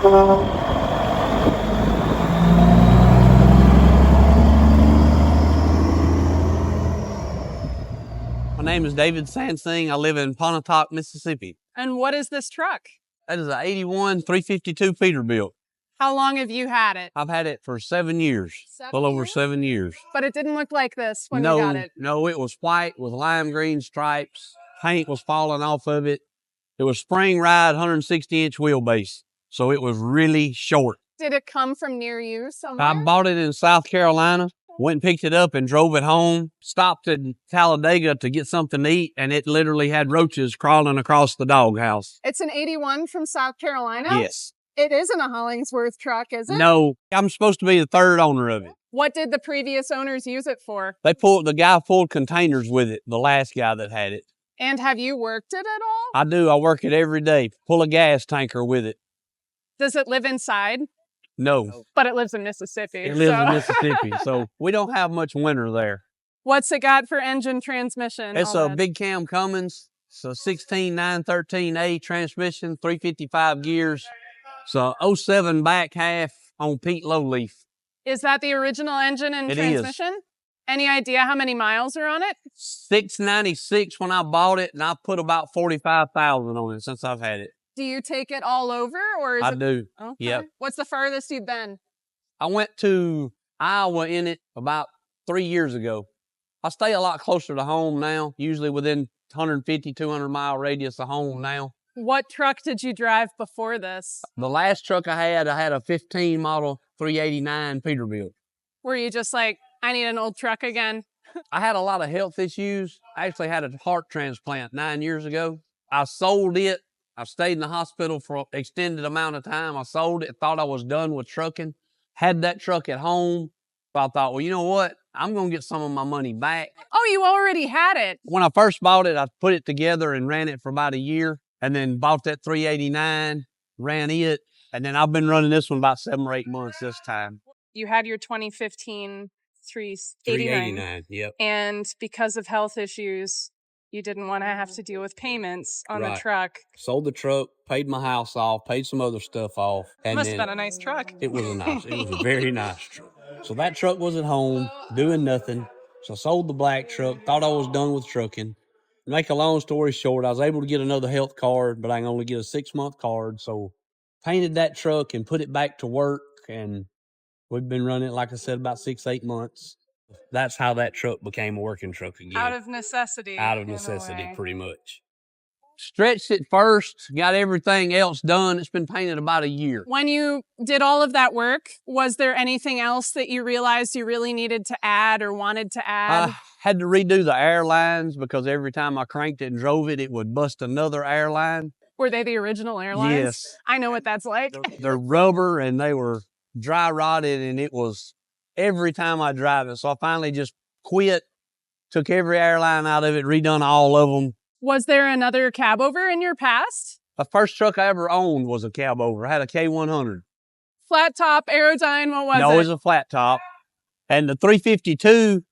My name is David Sansing. I live in Pontotoc, Mississippi. And what is this truck? That is an 81 352 Peterbilt. How long have you had it? I've had it for 7 years. Well over 7 years. But it didn't look like this when you got it. No, it was white with lime green stripes. Paint was falling off of it. It was spring ride, 160-inch wheelbase. So it was really short. Did it come from near you somewhere? I bought it in South Carolina, went and picked it up and drove it home, stopped in Talladega to get something to eat, and it literally had roaches crawling across the doghouse. It's an 81 from South Carolina? Yes. It isn't a Hollingsworth truck, is it? No, I'm supposed to be the third owner of it. What did the previous owners use it for? The guy pulled containers with it, the last guy that had it. And have you worked it at all? I do. I work it every day. Pull a gas tanker with it. Does it live inside? No. But it lives in Mississippi. It lives in Mississippi, so we don't have much winter there. What's it got for engine transmission? It's a big cam Cummins. It's a 16 913A transmission, 355 gears. It's a 07 back half on Pete Lowleaf. Is that the original engine and transmission? Is. Any idea how many miles are on it? 696 when I bought it, and I put about 45,000 on it since I've had it. Do you take it all over, or is I do. Okay. Yep. What's the farthest you've been? I went to Iowa in it about 3 years ago. I stay a lot closer to home now, usually within 150, 200-mile radius of home now. What truck did you drive before this? The last truck I had a 15 model 389 Peterbilt. Were you just like, I need an old truck again? I had a lot of health issues. I actually had a heart transplant 9 years ago. I sold it. I stayed in the hospital for an extended amount of time. I sold it, thought I was done with trucking. Had that truck at home. So I thought, well, you know what? I'm going to get some of my money back. Oh, you already had it. When I first bought it, I put it together and ran it for about a year. And then bought that 389, ran it. And then I've been running this one about 7 or 8 months this time. You had your 2015 389, yep. And because of health issues, you didn't want to have to deal with payments on the truck. Sold the truck, paid my house off, paid some other stuff off. And must have been a nice truck. It was a very nice truck. So that truck was at home, doing nothing. So I sold the black truck, thought I was done with trucking. To make a long story short, I was able to get another health card, but I can only get a 6-month card. So painted that truck and put it back to work. And we've been running it, like I said, about 6, 8 months. That's how that truck became a working truck again. Out of necessity. Out of necessity, pretty much. Stretched it first, got everything else done. It's been painted about a year. When you did all of that work, was there anything else that you realized you really needed to add or wanted to add? I had to redo the air lines because every time I cranked it and drove it, it would bust another air line. Were they the original airlines? Yes. I know what that's like. They're rubber and they were dry rotted, and it was every time I drive it. So I finally just quit, took every airline out of it, redone all of them. Was there another cab over in your past? The first truck I ever owned was a cab over. I had a K100. Flat top, Aerodyne, what was it? No, it was a flat top. And the 352,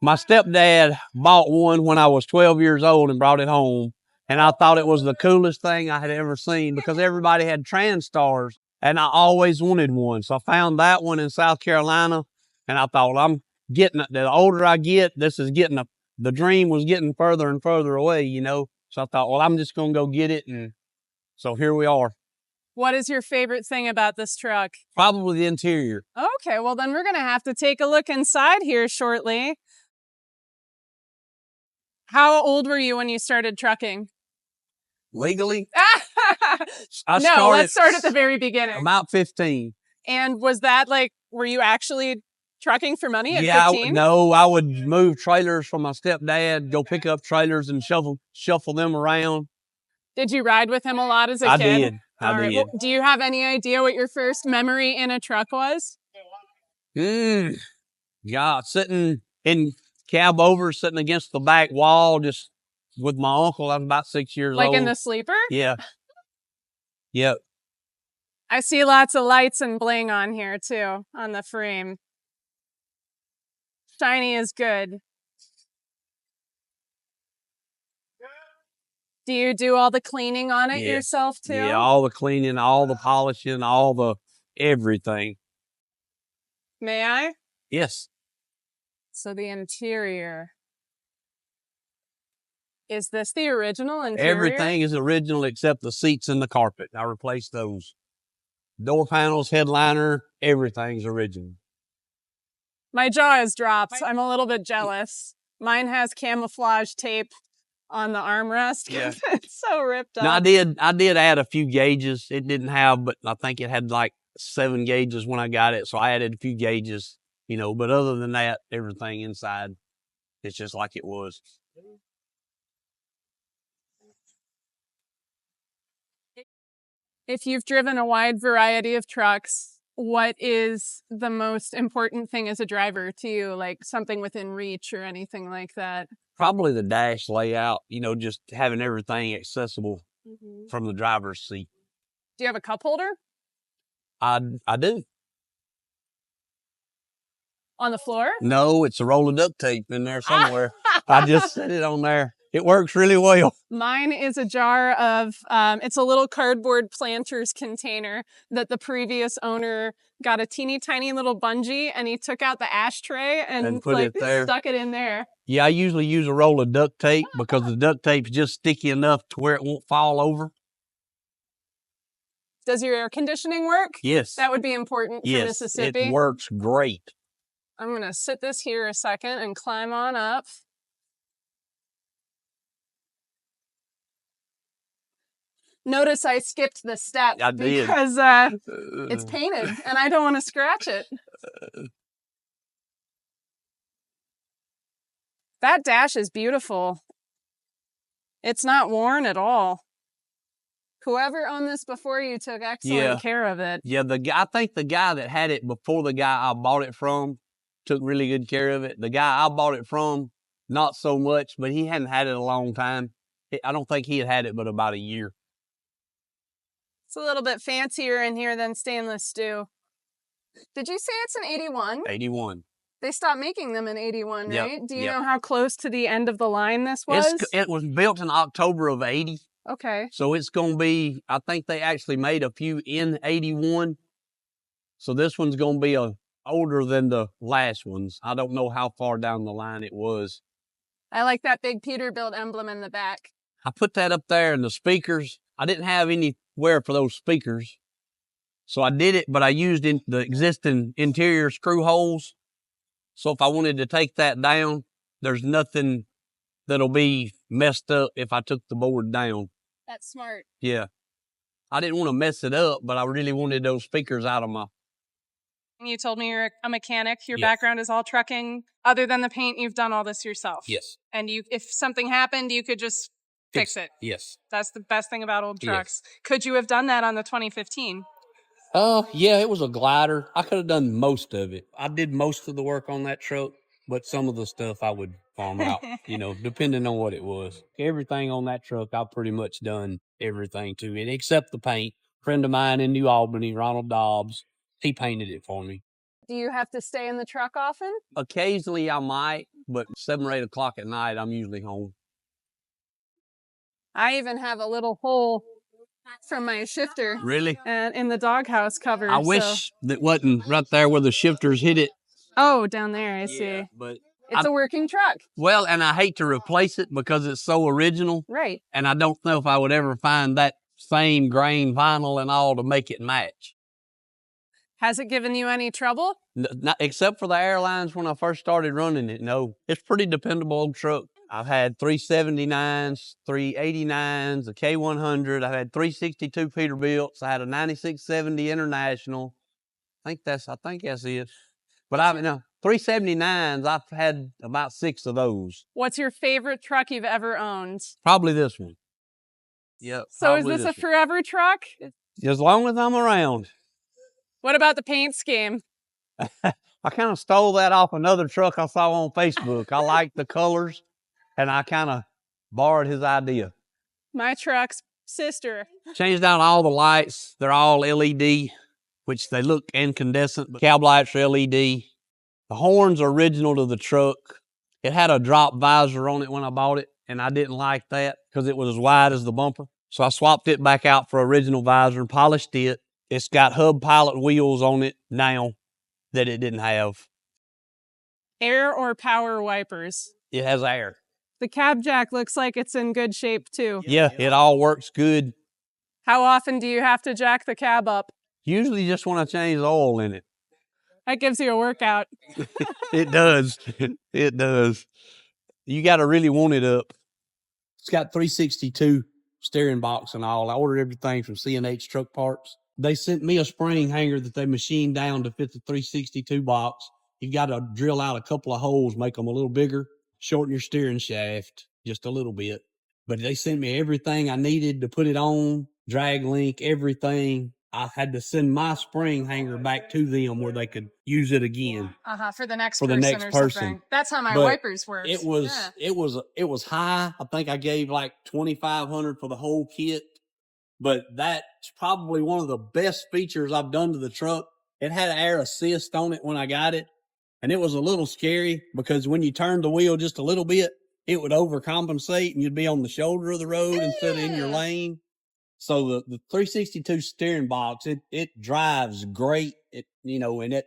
my stepdad bought one when I was 12 years old and brought it home. And I thought it was the coolest thing I had ever seen because everybody had Transtars and I always wanted one. So I found that one in South Carolina and I thought, I'm getting it. The older I get, the dream was getting further and further away, you know. So I thought, well, I'm just going to go get it. And so here we are. What is your favorite thing about this truck? Probably the interior. Okay, well then we're going to have to take a look inside here shortly. How old were you when you started trucking? Legally? Let's start at the very beginning. About 15. And was that like, were you actually trucking for money at 15? No, I would move trailers from my stepdad, go pick up trailers and shuffle them around. Did you ride with him a lot as a kid? I did. Well, do you have any idea what your first memory in a truck was? Yeah, sitting in cab over, sitting against the back wall, just with my uncle. I was about 6 years old. Like in the sleeper? Yeah. Yep. I see lots of lights and bling on here too, on the frame. Shiny is good. Do you do all the cleaning on it yourself too? Yeah, all the cleaning, all the polishing, all the everything. May I? Yes. So the interior. Is this the original interior? Everything is original except the seats and the carpet. I replaced those. Door panels, headliner, everything's original. My jaw is dropped. I'm a little bit jealous. Mine has camouflage tape on the armrest. Yeah. It's so ripped up. Now, I did add a few gauges. It didn't have, but I think it had like 7 gauges when I got it. So I added a few gauges, you know, but other than that, everything inside, it's just like it was. If you've driven a wide variety of trucks, what is the most important thing as a driver to you? Like something within reach or anything like that? Probably the dash layout, you know, just having everything accessible from the driver's seat. Do you have a cup holder? I do. On the floor? No, it's a roll of duct tape in there somewhere. I just set it on there. It works really well. Mine is a jar of, it's a little cardboard planter's container that the previous owner got a teeny tiny little bungee and he took out the ashtray and put like it there. stuck it in there. Yeah, I usually use a roll of duct tape because the duct tape's just sticky enough to where it won't fall over. Does your air conditioning work? Yes. That would be important for Mississippi. It works great. I'm going to sit this here a second and climb on up. Notice I skipped the step because it's painted and I don't want to scratch it. That dash is beautiful. It's not worn at all. Whoever owned this before you took excellent care of it. Yeah, I think the guy that had it before the guy I bought it from took really good care of it. The guy I bought it from, not so much, but he hadn't had it a long time. I don't think he had it but about a year. It's a little bit fancier in here than stainless steel. Did you say it's an 81? 81. They stopped making them in 81, right? Yep. Do you know how close to the end of the line this was? It was built in October of 80. Okay. So it's going to be, I think they actually made a few in 81. So this one's going to be older than the last ones. I don't know how far down the line it was. I like that big Peterbilt emblem in the back. I put that up there and the speakers. I didn't have anywhere for those speakers. So I did it, but I used the existing interior screw holes. So if I wanted to take that down, there's nothing that'll be messed up if I took the board down. That's smart. Yeah. I didn't want to mess it up, but I really wanted those speakers out of my... You told me you're a mechanic. Your background is all trucking. Other than the paint, you've done all this yourself. Yes. And if something happened, you could just fix it. Yes. That's the best thing about old trucks. Yes. Could you have done that on the 2015? Yeah, it was a glider. I could have done most of it. I did most of the work on that truck, but some of the stuff I would farm out, you know, depending on what it was. Everything on that truck, I've pretty much done everything to it, except the paint. A friend of mine in New Albany, Ronald Dobbs, he painted it for me. Do you have to stay in the truck often? Occasionally I might, but 7 or 8 o'clock at night, I'm usually home. I even have a little hole from my shifter. Really? And in the doghouse cover. I wish that wasn't right there where the shifters hit it. Oh, down there, I see. But it's a working truck. Well, and I hate to replace it because it's so original. Right. And I don't know if I would ever find that same grain vinyl and all to make it match. Has it given you any trouble? Not, except for the airlines when I first started running it, no. It's pretty dependable old truck. I've had 379s, 389s, a K100. I've had 362 Peterbilts. I had a 9670 International. I think that's it. But 379s, I've had about 6 of those. What's your favorite truck you've ever owned? Probably this one. Yep. So is this a forever truck? As long as I'm around. What about the paint scheme? I kind of stole that off another truck I saw on Facebook. I like the colors. And I kind of borrowed his idea. My truck's sister. Changed out all the lights. They're all LED, which they look incandescent, but cab lights are LED. The horns are original to the truck. It had a drop visor on it when I bought it, and I didn't like that because it was as wide as the bumper. So I swapped it back out for original visor and polished it. It's got hub pilot wheels on it now that it didn't have. Air or power wipers? It has air. The cab jack looks like it's in good shape too. Yeah, it all works good. How often do you have to jack the cab up? Usually just when I change the oil in it. That gives you a workout. It does. It does. You got to really want it up. It's got 362 steering box and all. I ordered everything from C&H Truck Parts. They sent me a spring hanger that they machined down to fit the 362 box. You got to drill out a couple of holes, make them a little bigger, shorten your steering shaft just a little bit. But they sent me everything I needed to put it on, drag link, everything. I had to send my spring hanger back to them where they could use it again. For the next For the person next or person. something. That's how my But wipers work. It was high. I think I gave like $2,500 for the whole kit. But that's probably one of the best features I've done to the truck. It had air assist on it when I got it. And it was a little scary because when you turned the wheel just a little bit, it would overcompensate and you'd be on the shoulder of the road instead of in your lane. So the 362 steering box, it drives great.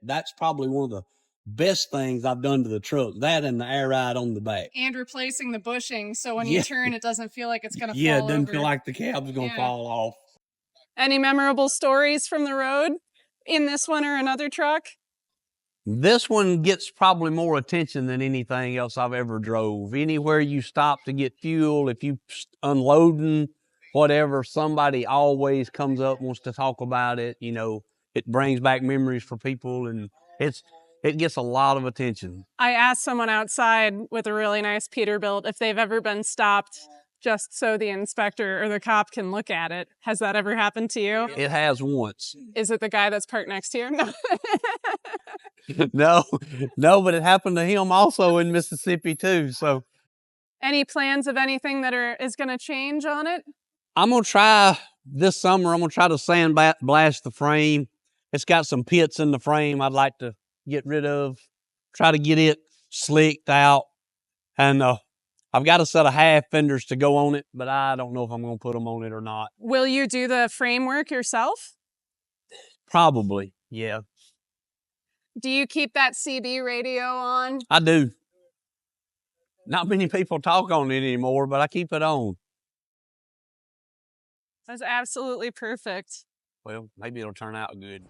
That's probably one of the best things I've done to the truck. That and the air ride on the back. And replacing the bushing so when you turn, it doesn't feel like it's going to fall Yeah, it doesn't over. feel like the cab's going to fall off. Any memorable stories from the road in this one or another truck? This one gets probably more attention than anything else I've ever drove. Anywhere you stop to get fuel, if you unloading, whatever, somebody always comes up, wants to talk about it. It brings back memories for people, and it gets a lot of attention. I asked someone outside with a really nice Peterbilt if they've ever been stopped just so the inspector or the cop can look at it. Has that ever happened to you? It has once. Is it the guy that's parked next to you? No. No, but it happened to him also in Mississippi too. So, any plans of anything that is going to change on it? I'm going to try this summer. I'm going to try to sandblast the frame. It's got some pits in the frame I'd like to get rid of. Try to get it slicked out. And I've got a set of half fenders to go on it, but I don't know if I'm going to put them on it or not. Will you do the framework yourself? Probably, yeah. Do you keep that CB radio on? I do. Not many people talk on it anymore, but I keep it on. That's absolutely perfect. Well, maybe it'll turn out good.